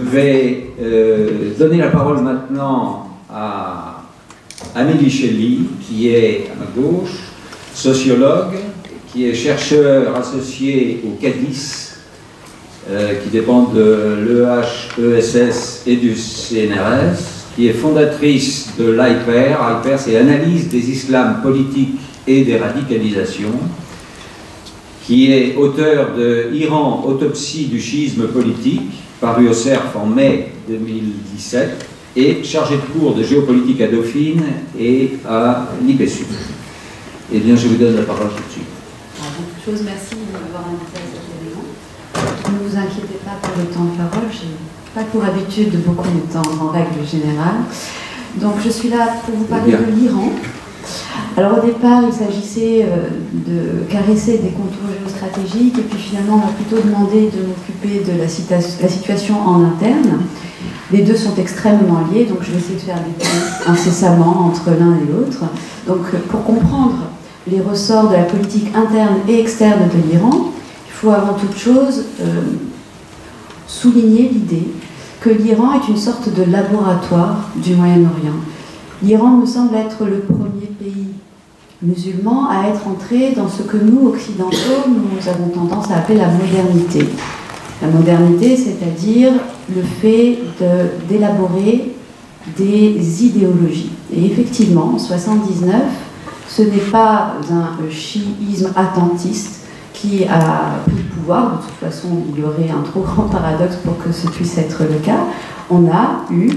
vais donner la parole maintenant à Amélie Shelley, qui est à ma gauche, sociologue, qui est chercheur associé au CADIS, qui dépend de l'EHESS et du CNRS, qui est fondatrice de l'AIPER. AIPER, c'est l'analyse des islams politiques et des radicalisations, qui est auteur de Iran, autopsie du chiisme politique, paru au CERF en mai 2017, et chargé de cours de géopolitique à Dauphine et à l'IPSU. Eh bien, je vous donne la parole tout de suite. Beaucoup de choses, merci de m'avoir invité à cet événement. Ne vous inquiétez pas pour le temps de parole, je n'ai pas pour habitude de beaucoup m'étendre en règle générale. Donc, je suis là pour vous parler de l'Iran. Alors au départ, il s'agissait de caresser des contours géostratégiques, et puis finalement on m'a plutôt demandé de m'occuper de la situation en interne. Les deux sont extrêmement liés, donc je vais essayer de faire des ponts incessamment entre l'un et l'autre. Donc pour comprendre les ressorts de la politique interne et externe de l'Iran, il faut avant toute chose souligner l'idée que l'Iran est une sorte de laboratoire du Moyen-Orient. L'Iran me semble être le premier pays musulman à être entré dans ce que nous, occidentaux, nous avons tendance à appeler la modernité. La modernité, c'est-à-dire le fait d'élaborer des idéologies. Et effectivement, en 1979, ce n'est pas un chiisme attentiste qui a pris le pouvoir. De toute façon, il y aurait un trop grand paradoxe pour que ce puisse être le cas. On a eu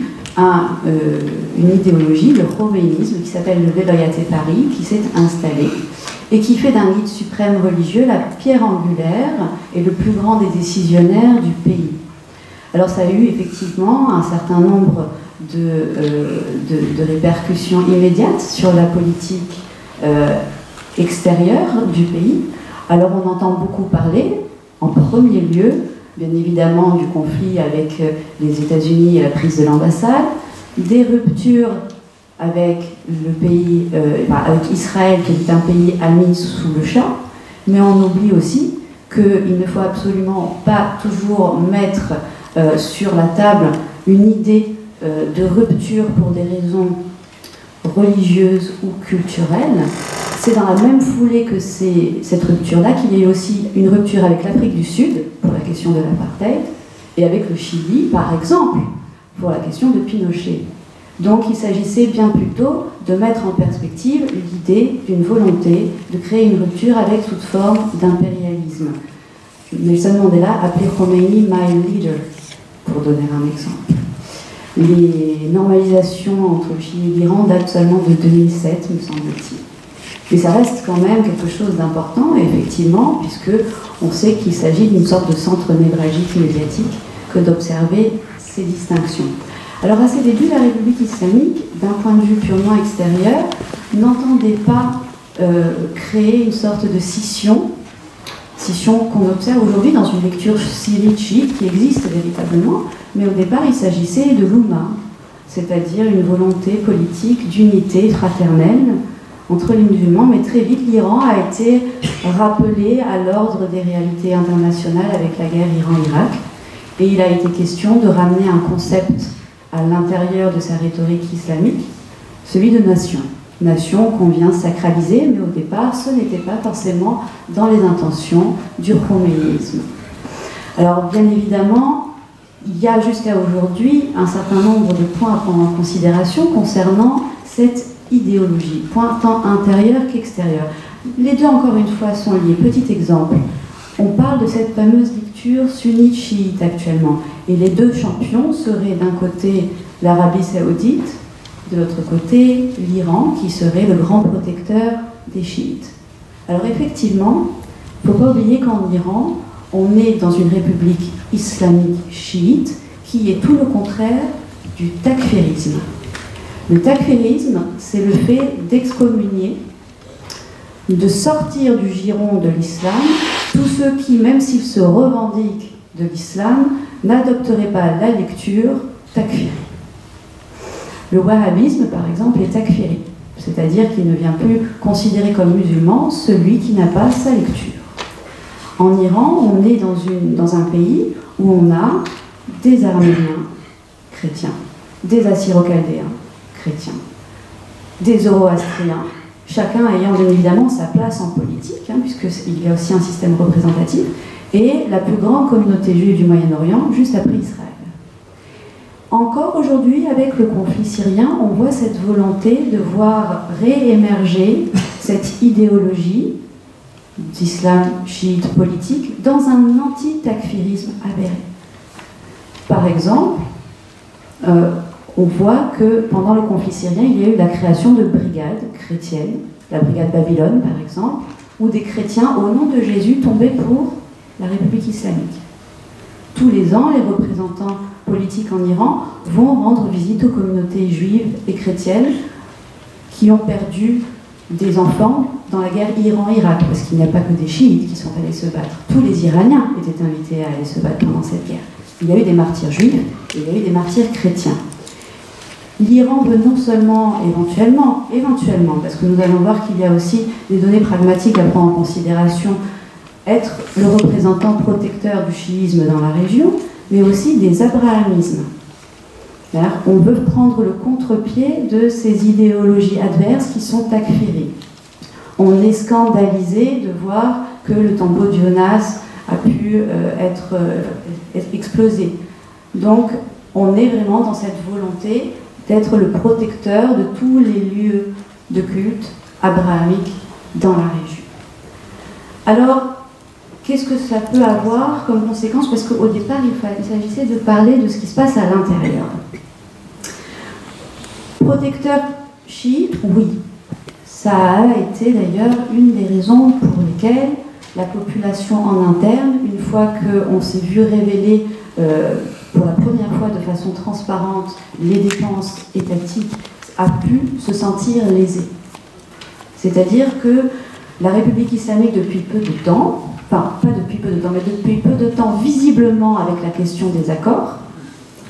une idéologie, le khomeïnisme, qui s'appelle le Velayat-e-Faqih, qui s'est installé et qui fait d'un guide suprême religieux la pierre angulaire et le plus grand des décisionnaires du pays. Alors ça a eu effectivement un certain nombre de répercussions immédiates sur la politique extérieure du pays. Alors on entend beaucoup parler, en premier lieu, bien évidemment du conflit avec les États-Unis et la prise de l'ambassade, des ruptures avec le pays, avec Israël, qui est un pays ami sous le Shah, mais on oublie aussi qu'il ne faut absolument pas toujours mettre sur la table une idée de rupture pour des raisons religieuses ou culturelles. C'est dans la même foulée que cette rupture-là qu'il y a eu aussi une rupture avec l'Afrique du Sud pour la question de l'apartheid et avec le Chili, par exemple, pour la question de Pinochet. Donc il s'agissait bien plutôt de mettre en perspective l'idée d'une volonté de créer une rupture avec toute forme d'impérialisme. Nelson Mandela appelait Khomeini « my leader », pour donner un exemple. Les normalisations entre le Chili et l'Iran datent seulement de 2007, me semble-t-il. Mais ça reste quand même quelque chose d'important, effectivement, puisque on sait qu'il s'agit d'une sorte de centre névralgique médiatique que d'observer ces distinctions. Alors à ses débuts, la République islamique, d'un point de vue purement extérieur, n'entendait pas créer une sorte de scission qu'on observe aujourd'hui dans une lecture chiite qui existe véritablement, mais au départ il s'agissait de l'Oumma, c'est-à-dire une volonté politique d'unité fraternelle entre les musulmans, mais très vite l'Iran a été rappelé à l'ordre des réalités internationales avec la guerre Iran-Irak, et il a été question de ramener un concept à l'intérieur de sa rhétorique islamique, celui de nation. Nation qu'on vient sacraliser, mais au départ ce n'était pas forcément dans les intentions du khomeïnisme. Alors bien évidemment, il y a jusqu'à aujourd'hui un certain nombre de points à prendre en considération concernant cette idéologie, point tant intérieur qu'extérieur. Les deux, encore une fois, sont liés. Petit exemple, on parle de cette fameuse lecture sunnite-chiite actuellement, et les deux champions seraient d'un côté l'Arabie saoudite, de l'autre côté l'Iran, qui serait le grand protecteur des chiites. Alors effectivement, il ne faut pas oublier qu'en Iran, on est dans une république islamique chiite, qui est tout le contraire du takfirisme. Le takfirisme, c'est le fait d'excommunier, de sortir du giron de l'islam tous ceux qui, même s'ils se revendiquent de l'islam, n'adopteraient pas la lecture takfiri. Le wahhabisme, par exemple, est takfiri, c'est-à-dire qu'il ne vient plus considérer comme musulman celui qui n'a pas sa lecture. En Iran, on est dans un pays où on a des Arméniens chrétiens, des Assyro-Chaldéens chrétiens, des Zoroastriens, chacun ayant bien évidemment sa place en politique, puisqu'il y a aussi un système représentatif, et la plus grande communauté juive du Moyen-Orient, juste après Israël. Encore aujourd'hui, avec le conflit syrien, on voit cette volonté de voir réémerger cette idéologie d'islam chiite politique dans un anti-takfirisme avéré. Par exemple, on voit que pendant le conflit syrien, il y a eu la création de brigades chrétiennes, la brigade Babylone par exemple, où des chrétiens au nom de Jésus tombaient pour la République islamique. Tous les ans, les représentants politiques en Iran vont rendre visite aux communautés juives et chrétiennes qui ont perdu des enfants dans la guerre Iran-Irak, parce qu'il n'y a pas que des chiites qui sont allés se battre. Tous les Iraniens étaient invités à aller se battre pendant cette guerre. Il y a eu des martyrs juifs et il y a eu des martyrs chrétiens. L'Iran veut non seulement, éventuellement, parce que nous allons voir qu'il y a aussi des données pragmatiques à prendre en considération, être le représentant protecteur du chiisme dans la région, mais aussi des abrahamismes. On veut prendre le contre-pied de ces idéologies adverses qui sont takfiri. On est scandalisé de voir que le tombeau de Jonas a pu être explosé. Donc, on est vraiment dans cette volonté d'être le protecteur de tous les lieux de culte abrahamique dans la région. Alors, qu'est-ce que ça peut avoir comme conséquence? Parce qu'au départ, il s'agissait de parler de ce qui se passe à l'intérieur. Protecteur chiite, oui. Ça a été d'ailleurs une des raisons pour lesquelles la population en interne, une fois qu'on s'est vu révéler pour la première fois de façon transparente les dépenses étatiques, a pu se sentir lésée. C'est-à-dire que la République islamique, depuis peu de temps, enfin pas depuis peu de temps, mais depuis peu de temps, visiblement avec la question des accords,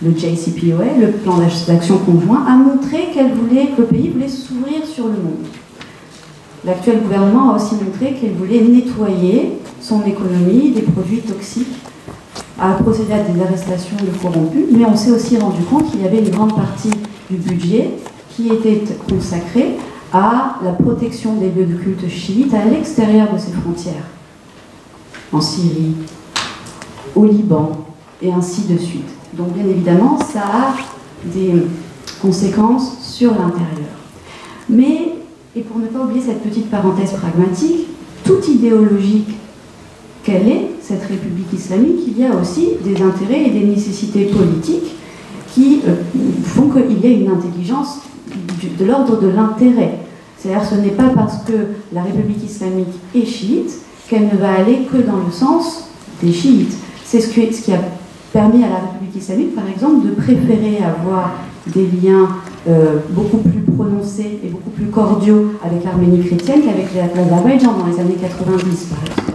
le JCPOA, le plan d'action conjoint, a montré que le pays voulait s'ouvrir sur le monde. L'actuel gouvernement a aussi montré qu'elle voulait nettoyer son économie des produits toxiques, a procédé à des arrestations de corrompus, mais on s'est aussi rendu compte qu'il y avait une grande partie du budget qui était consacrée à la protection des lieux de culte chiites à l'extérieur de ses frontières, en Syrie, au Liban, et ainsi de suite. Donc bien évidemment, ça a des conséquences sur l'intérieur. Mais, et pour ne pas oublier cette petite parenthèse pragmatique, toute idéologie qu'elle est, cette République islamique, il y a aussi des intérêts et des nécessités politiques qui font qu'il y ait une intelligence de l'ordre de l'intérêt. C'est-à-dire ce n'est pas parce que la République islamique est chiite qu'elle ne va aller que dans le sens des chiites. C'est ce qui a permis à la République islamique, par exemple, de préférer avoir des liens beaucoup plus prononcés et beaucoup plus cordiaux avec l'Arménie chrétienne qu'avec l'Azerbaïdjan dans les années 90, par exemple.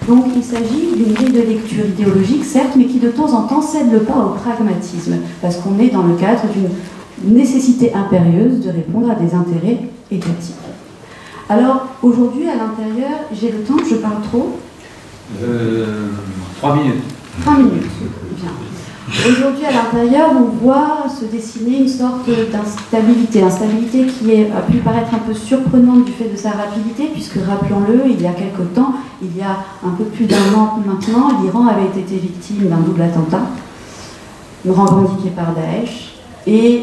Donc il s'agit d'une grille de lecture idéologique, certes, mais qui de temps en temps cède le pas au pragmatisme, parce qu'on est dans le cadre d'une nécessité impérieuse de répondre à des intérêts étatiques. Alors, aujourd'hui, à l'intérieur, j'ai le temps, je parle trop 3 minutes. 3 minutes, bien. Aujourd'hui, à l'intérieur, on voit se dessiner une sorte d'instabilité. Instabilité qui a pu paraître un peu surprenante du fait de sa rapidité, puisque, rappelons-le, il y a quelque temps, il y a un peu plus d'1 an maintenant, l'Iran avait été victime d'un double attentat, revendiqué par Daesh, et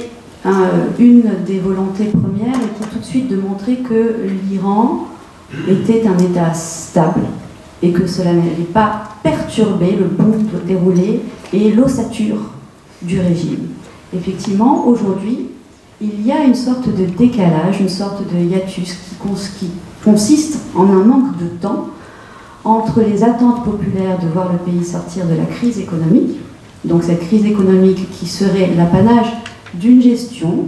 une des volontés premières était tout de suite de montrer que l'Iran était un État stable, et que cela n'allait pas perturber le bon déroulé et l'ossature du régime. Effectivement, aujourd'hui, il y a une sorte de décalage, une sorte de hiatus qui consiste en un manque de temps entre les attentes populaires de voir le pays sortir de la crise économique, donc cette crise économique qui serait l'apanage d'une gestion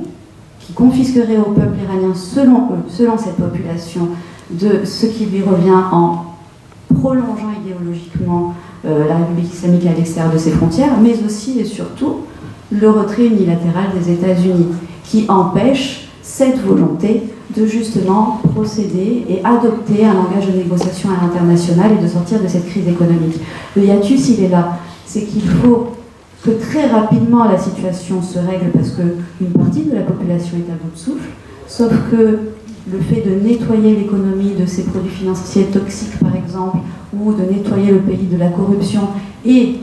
qui confisquerait au peuple iranien, selon eux, selon cette population, de ce qui lui revient en prolongeant idéologiquement la République islamique à l'extérieur de ses frontières, mais aussi et surtout le retrait unilatéral des États-Unis, qui empêche cette volonté de justement procéder et adopter un langage de négociation à l'international et de sortir de cette crise économique. Le hiatus, il est là. C'est qu'il faut que très rapidement la situation se règle parce qu'une partie de la population est à bout de souffle, sauf que le fait de nettoyer l'économie de ces produits financiers toxiques, par exemple, ou de nettoyer le pays de la corruption et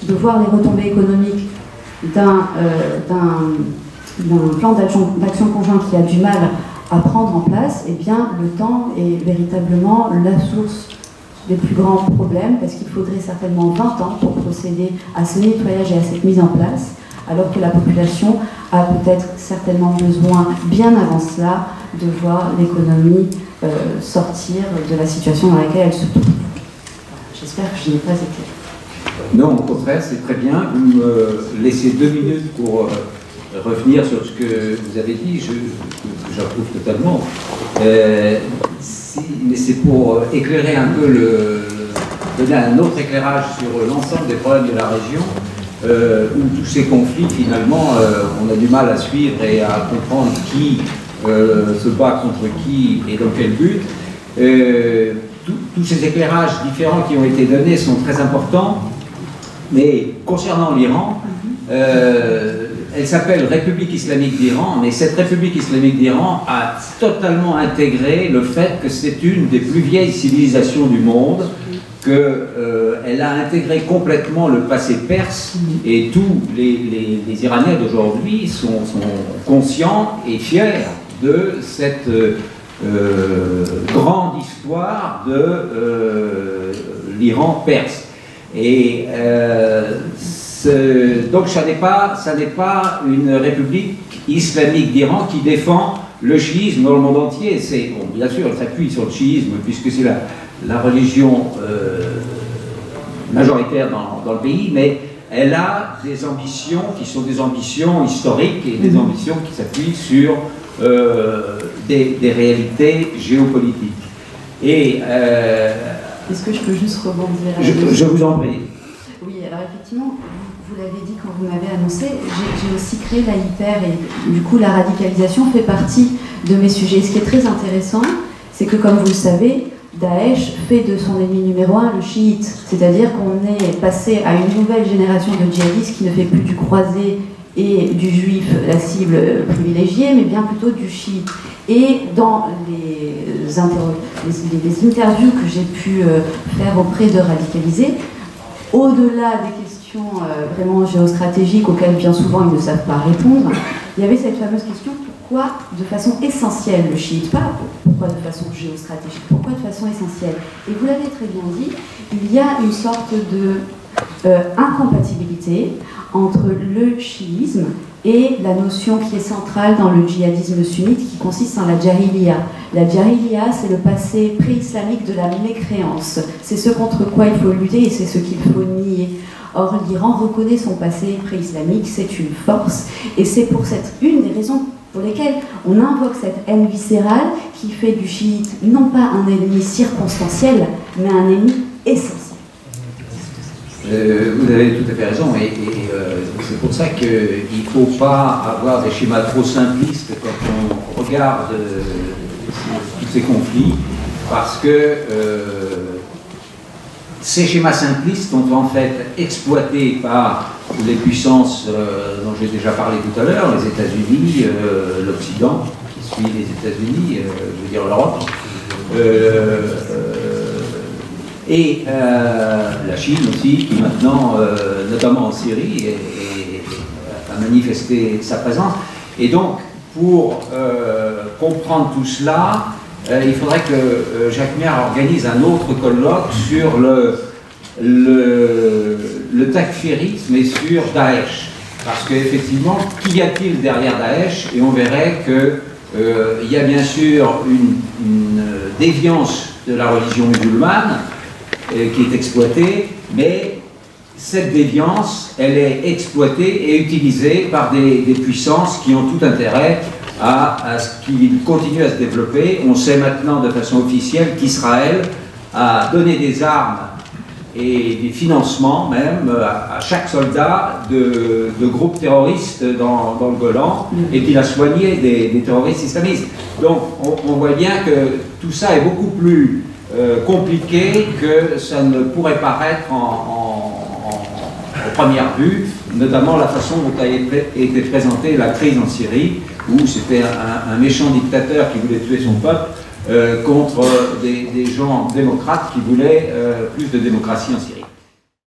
de voir les retombées économiques d'un plan d'action conjoint qui a du mal à prendre en place, eh bien, le temps est véritablement la source des plus grands problèmes, parce qu'il faudrait certainement 20 ans pour procéder à ce nettoyage et à cette mise en place, alors que la population a peut-être certainement besoin, bien avant cela, de voir l'économie sortir de la situation dans laquelle elle se trouve. J'espère que je n'ai pas été. Non, au contraire, c'est très bien. Vous me laissez 2 minutes pour revenir sur ce que vous avez dit, j'approuve totalement. Mais c'est pour éclairer un peu, donner un autre éclairage sur l'ensemble des problèmes de la région, où tous ces conflits, finalement, on a du mal à suivre et à comprendre qui se bat contre qui et dans quel but. Tous ces éclairages différents qui ont été donnés sont très importants, mais concernant l'Iran, elle s'appelle République islamique d'Iran, mais cette République islamique d'Iran a totalement intégré le fait que c'est une des plus vieilles civilisations du monde, qu'elle a intégré complètement le passé perse, et tous les Iraniens d'aujourd'hui sont conscients et fiers de cette grande histoire de l'Iran perse. Et donc ça n'est pas une république islamique d'Iran qui défend le chiisme dans le monde entier. Bon, bien sûr, elle s'appuie sur le chiisme puisque c'est la religion majoritaire dans le pays, mais elle a des ambitions qui sont des ambitions historiques et des ambitions qui s'appuient sur des réalités géopolitiques. Et est-ce que je peux juste rebondir je vous en prie. Oui, alors effectivement, vous l'avez dit quand vous m'avez annoncé, j'ai aussi créé la hyper et du coup la radicalisation fait partie de mes sujets. Ce qui est très intéressant, c'est que comme vous le savez, Daesh fait de son ennemi numéro 1 le chiite, c'est-à-dire qu'on est passé à une nouvelle génération de djihadistes qui ne fait plus du croisé et du juif la cible privilégiée, mais bien plutôt du chiite. Et dans les interviews que j'ai pu faire auprès de radicalisés, au-delà des questions vraiment géostratégiques auxquelles bien souvent ils ne savent pas répondre, il y avait cette fameuse question: pourquoi de façon essentielle le chiite? Pas pourquoi de façon géostratégique, pourquoi de façon essentielle? Et vous l'avez très bien dit, il y a une sorte de incompatibilité entre le chiisme et la notion qui est centrale dans le djihadisme sunnite, qui consiste en la jahiliya. La jahiliya, c'est le passé pré-islamique de la mécréance. C'est ce contre quoi il faut lutter et c'est ce qu'il faut nier. Or, l'Iran reconnaît son passé pré-islamique, c'est une force, et c'est pour une des raisons pour lesquelles on invoque cette haine viscérale qui fait du chiite non pas un ennemi circonstanciel, mais un ennemi essentiel. Vous avez tout à fait raison, et c'est pour ça qu'il ne faut pas avoir des schémas trop simplistes quand on regarde tous ces conflits, parce que ces schémas simplistes sont en fait exploités par les puissances dont j'ai déjà parlé tout à l'heure, les États-Unis, l'Occident, qui suit les États-Unis, je veux dire l'Europe, et la Chine aussi, qui maintenant, notamment en Syrie, a manifesté sa présence. Et donc, pour comprendre tout cela, il faudrait que Jacques Miard organise un autre colloque sur le takfirisme et sur Daesh. Parce qu'effectivement, qu'y a-t-il derrière Daesh? Et on verrait qu'il y a bien sûr une déviance de la religion musulmane qui est exploitée, mais cette déviance, elle est exploitée et utilisée par des puissances qui ont tout intérêt à ce qu'il continue à se développer. On sait maintenant de façon officielle qu'Israël a donné des armes et des financements même à chaque soldat de groupes terroristes dans le Golan, et qu'il a soigné des terroristes islamistes. Donc on voit bien que tout ça est beaucoup plus compliqué que ça ne pourrait paraître première vue, notamment la façon dont a été présentée la crise en Syrie, où c'était un méchant dictateur qui voulait tuer son peuple contre des gens démocrates qui voulaient plus de démocratie en Syrie.